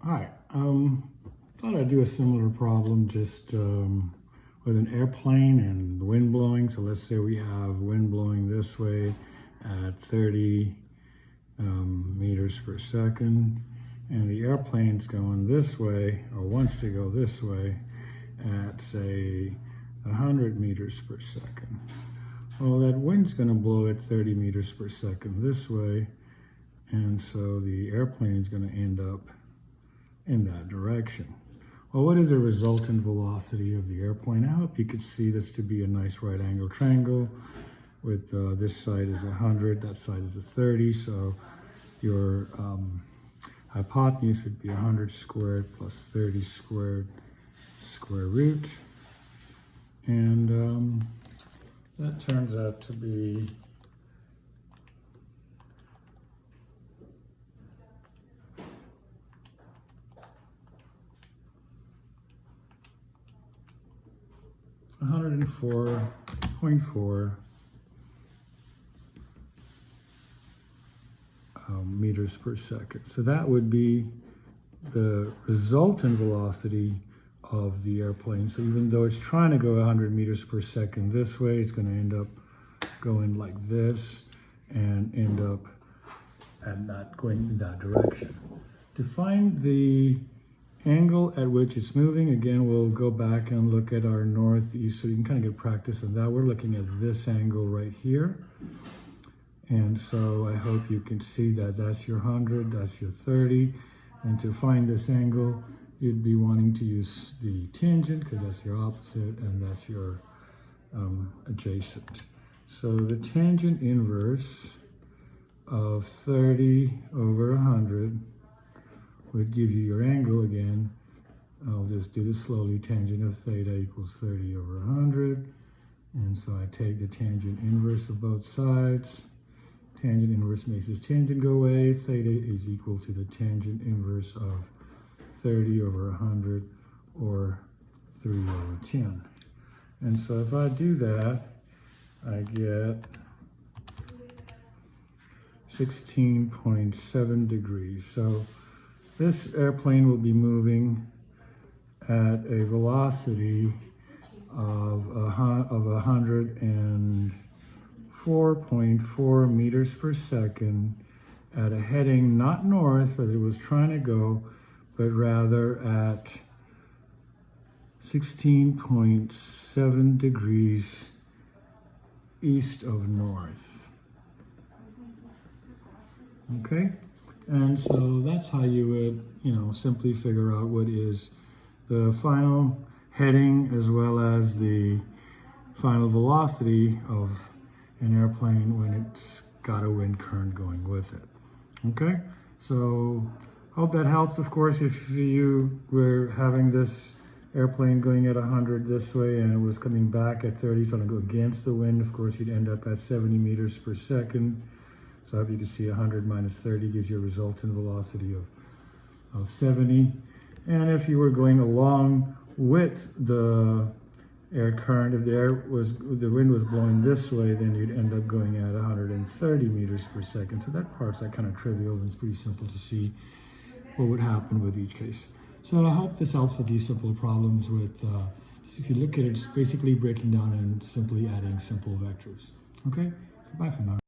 Hi, thought I'd do a similar problem just with an airplane and wind blowing. So let's say we have wind blowing this way at 30 meters per second, and the airplane's going this way, or wants to go this way, at say 100 meters per second. Well, that wind's going to blow at 30 meters per second this way, and so the airplane's going to end up in that direction. Well, what is the resultant velocity of the airplane? I hope you could see this to be a nice right angle triangle with this side is 100, that side is 30, so your hypotenuse would be 100 squared plus 30 squared square root, and that turns out to be 104.4 meters per second. So that would be the resultant velocity of the airplane. So even though it's trying to go 100 meters per second this way, it's going to end up going like this and end up and not going in that direction. To find the angle at which it's moving, again, we'll go back and look at our northeast so you can kind of get practice on that. We're looking at this angle right here. And so I hope you can see that that's your 100, that's your 30. And to find this angle, you'd be wanting to use the tangent because that's your opposite and that's your adjacent. So the tangent inverse of 30 over 100 would give you your angle again. I'll just do this slowly. Tangent of theta equals 30 over 100. And so I take the tangent inverse of both sides. Tangent inverse makes this tangent go away. Theta is equal to the tangent inverse of 30 over 100, or 3 over 10. And so if I do that, I get 16.7 degrees. So this airplane will be moving at a velocity of 104.4 meters per second at a heading not north as it was trying to go, but rather at 16.7 degrees east of north. Okay? And so that's how you would, simply figure out what is the final heading as well as the final velocity of an airplane when it's got a wind current going with it. Okay, so hope that helps. Of course, if you were having this airplane going at 100 this way and it was coming back at 30, trying to go against the wind, of course, you'd end up at 70 meters per second. So I hope you can see 100 minus 30 gives you a resultant velocity of 70. And if you were going along with the air current, if the wind was blowing this way, then you'd end up going at 130 meters per second. So that part's kind of trivial, and it's pretty simple to see what would happen with each case. So I hope this helps with these simple problems with, if you look at it, it's basically breaking down and simply adding simple vectors. Okay, so bye for now.